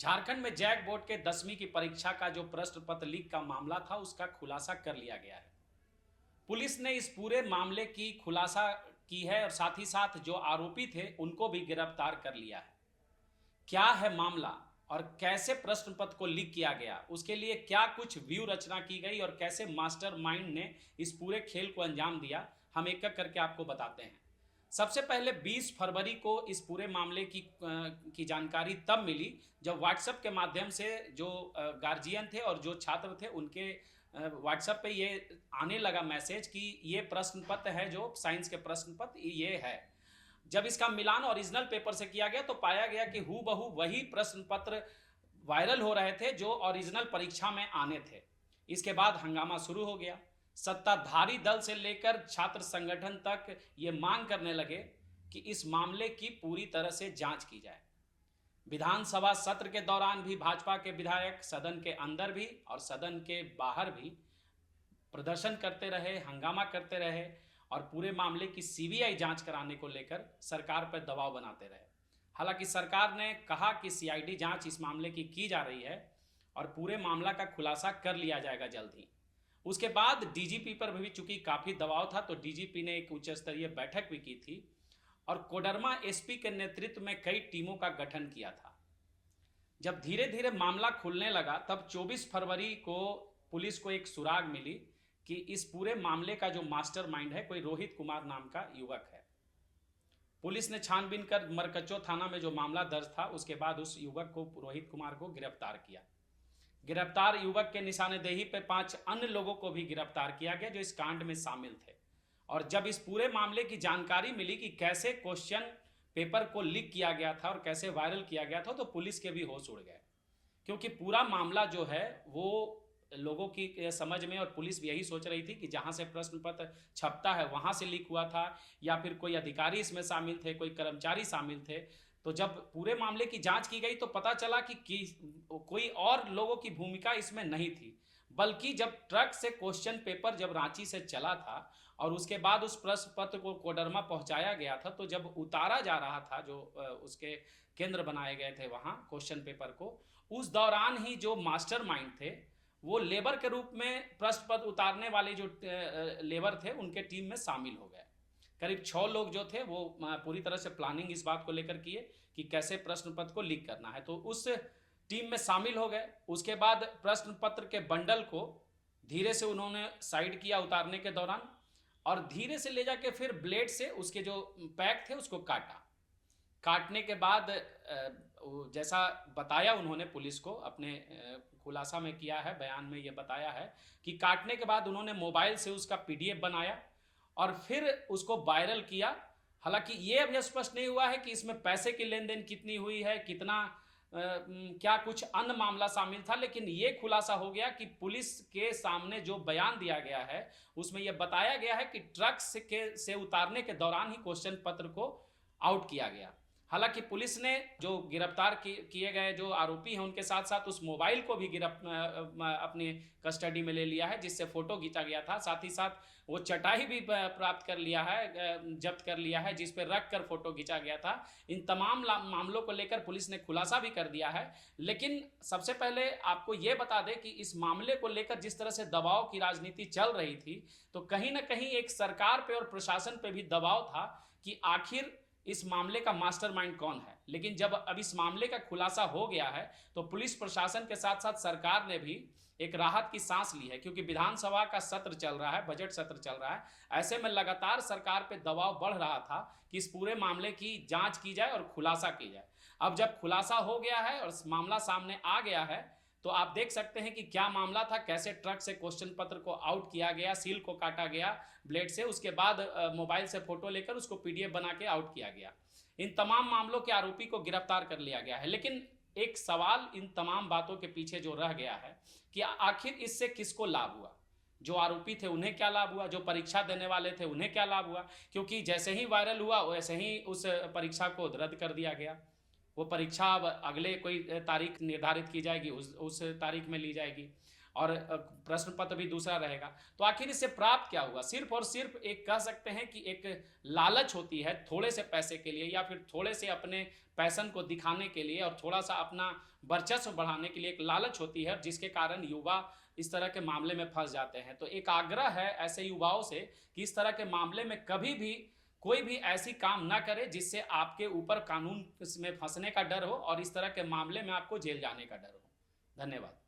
झारखंड में JAC board के 10वीं की परीक्षा का जो प्रश्न पत्र लीक का मामला था उसका खुलासा कर लिया गया है। पुलिस ने इस पूरे मामले की खुलासा की है और साथ ही साथ जो आरोपी थे उनको भी गिरफ्तार कर लिया है। क्या है मामला और कैसे प्रश्न पत्र को लीक किया गया, उसके लिए क्या कुछ व्यू रचना की गई और कैसे मास्टरमाइंड ने इस पूरे खेल को अंजाम दिया, हम एक एक करके आपको बताते हैं। सबसे पहले 20 फरवरी को इस पूरे मामले की जानकारी तब मिली जब व्हाट्सएप के माध्यम से जो गार्जियन थे और जो छात्र थे उनके व्हाट्सएप पे ये आने लगा मैसेज कि ये प्रश्न पत्र है, जो साइंस के प्रश्न पत्र ये है। जब इसका मिलान ओरिजिनल पेपर से किया गया तो पाया गया कि हूबहू वही प्रश्न पत्र वायरल हो रहे थे जो ओरिजिनल परीक्षा में आने थे। इसके बाद हंगामा शुरू हो गया। सत्ताधारी दल से लेकर छात्र संगठन तक ये मांग करने लगे कि इस मामले की पूरी तरह से जांच की जाए। विधानसभा सत्र के दौरान भी भाजपा के विधायक सदन के अंदर भी और सदन के बाहर भी प्रदर्शन करते रहे, हंगामा करते रहे और पूरे मामले की सीबीआई जांच कराने को लेकर सरकार पर दबाव बनाते रहे। हालांकि सरकार ने कहा कि सीआईडी जांच इस मामले की जा रही है और पूरे मामला का खुलासा कर लिया जाएगा जल्द ही। उसके बाद डीजीपी पर भी चूंकि काफ़ी दबाव था तो डीजीपी ने एक उच्च स्तरीय बैठक भी की थी और कोडरमा एसपी के नेतृत्व में कई टीमों का गठन किया था। जब धीरे धीरे मामला खुलने लगा तब 24 फरवरी को पुलिस को एक सुराग मिली कि इस पूरे मामले का जो मास्टरमाइंड है कोई रोहित कुमार नाम का युवक है। पुलिस ने छानबीन कर मरकच्चो थाना में जो मामला दर्ज था उसके बाद उस युवक को, रोहित कुमार को गिरफ्तार किया। गिरफ्तार युवक के निशानेदेही पे 5 अन्य लोगों को भी गिरफ्तार किया गया जो इस कांड में शामिल थे। और जब इस पूरे मामले की जानकारी मिली कि कैसे क्वेश्चन पेपर को लीक किया गया था और कैसे वायरल किया गया था तो पुलिस के भी होश उड़ गए, क्योंकि पूरा मामला जो है वो लोगों की समझ में और पुलिस भी यही सोच रही थी कि जहां से प्रश्न पत्र छपता है वहां से लीक हुआ था या फिर कोई अधिकारी इसमें शामिल थे, कोई कर्मचारी शामिल थे। तो जब पूरे मामले की जांच की गई तो पता चला कि कोई और लोगों की भूमिका इसमें नहीं थी, बल्कि जब ट्रक से क्वेश्चन पेपर जब रांची से चला था और उसके बाद उस प्रश्न पत्र को कोडरमा पहुंचाया गया था तो जब उतारा जा रहा था जो उसके केंद्र बनाए गए थे वहां क्वेश्चन पेपर को, उस दौरान ही जो मास्टरमाइंड थे वो लेबर के रूप में प्रश्न पत्र उतारने वाले जो लेबर थे उनके टीम में शामिल हो गए। करीब 6 लोग जो थे वो पूरी तरह से प्लानिंग इस बात को लेकर किए कि कैसे प्रश्न पत्र को लीक करना है, तो उस टीम में शामिल हो गए। उसके बाद प्रश्न पत्र के बंडल को धीरे से उन्होंने साइड किया उतारने के दौरान और धीरे से ले जाके फिर ब्लेड से उसके जो पैक थे उसको काटा। काटने के बाद जैसा बताया उन्होंने पुलिस को अपने खुलासा में किया है, बयान में ये बताया है कि काटने के बाद उन्होंने मोबाइल से उसका पीडीएफ बनाया और फिर उसको वायरल किया। हालांकि ये अभी स्पष्ट नहीं हुआ है कि इसमें पैसे की लेन देन कितनी हुई है, कितना क्या कुछ अन्य मामला शामिल था, लेकिन ये खुलासा हो गया कि पुलिस के सामने जो बयान दिया गया है उसमें यह बताया गया है कि ट्रक से उतारने के दौरान ही क्वेश्चन पत्र को आउट किया गया। हालांकि पुलिस ने जो गिरफ्तार किए गए जो आरोपी हैं उनके साथ साथ उस मोबाइल को भी अपनी कस्टडी में ले लिया है जिससे फोटो खींचा गया था। साथ ही साथ वो चटाई भी प्राप्त कर लिया है, जब्त कर लिया है जिस पर रख कर फोटो खींचा गया था। इन तमाम मामलों को लेकर पुलिस ने खुलासा भी कर दिया है। लेकिन सबसे पहले आपको ये बता दें कि इस मामले को लेकर जिस तरह से दबाव की राजनीति चल रही थी तो कहीं ना कहीं एक सरकार पे और प्रशासन पे भी दबाव था कि आखिर इस मामले का मास्टरमाइंड कौन है। लेकिन जब अब इस मामले का खुलासा हो गया है तो पुलिस प्रशासन के साथ साथ सरकार ने भी एक राहत की सांस ली है, क्योंकि विधानसभा का सत्र चल रहा है, बजट सत्र चल रहा है। ऐसे में लगातार सरकार पे दबाव बढ़ रहा था कि इस पूरे मामले की जांच की जाए और खुलासा की जाए। अब जब खुलासा हो गया है और मामला सामने आ गया है तो आप देख सकते हैं कि क्या मामला था, कैसे ट्रक से क्वेश्चन पत्र को आउट किया गया, सील को काटा गया ब्लेड से, उसके बाद मोबाइल से फोटो लेकर उसको पीडीएफ बना के आउट किया गया। इन तमाम मामलों के आरोपी को गिरफ्तार कर लिया गया है। लेकिन एक सवाल इन तमाम बातों के पीछे जो रह गया है कि आखिर इससे किसको लाभ हुआ। जो आरोपी थे उन्हें क्या लाभ हुआ, जो परीक्षा देने वाले थे उन्हें क्या लाभ हुआ, क्योंकि जैसे ही वायरल हुआ वैसे ही उस परीक्षा को रद्द कर दिया गया। वो परीक्षा अब अगले कोई तारीख निर्धारित की जाएगी, उस तारीख में ली जाएगी। और प्रश्न पत्र भी दूसरा रहेगा। तो आखिर इससे प्राप्त क्या हुआ? सिर्फ और सिर्फ एक कह सकते हैं कि एक लालच होती है थोड़े से पैसे के लिए, या फिर थोड़े से अपने पैशन को दिखाने के लिए और थोड़ा सा अपना वर्चस्व बढ़ाने के लिए एक लालच होती है, जिसके कारण युवा इस तरह के मामले में फंस जाते हैं। तो एक आग्रह है ऐसे युवाओं से कि इस तरह के मामले में कभी भी कोई भी ऐसी काम ना करे जिससे आपके ऊपर कानून में फंसने का डर हो और इस तरह के मामले में आपको जेल जाने का डर हो। धन्यवाद।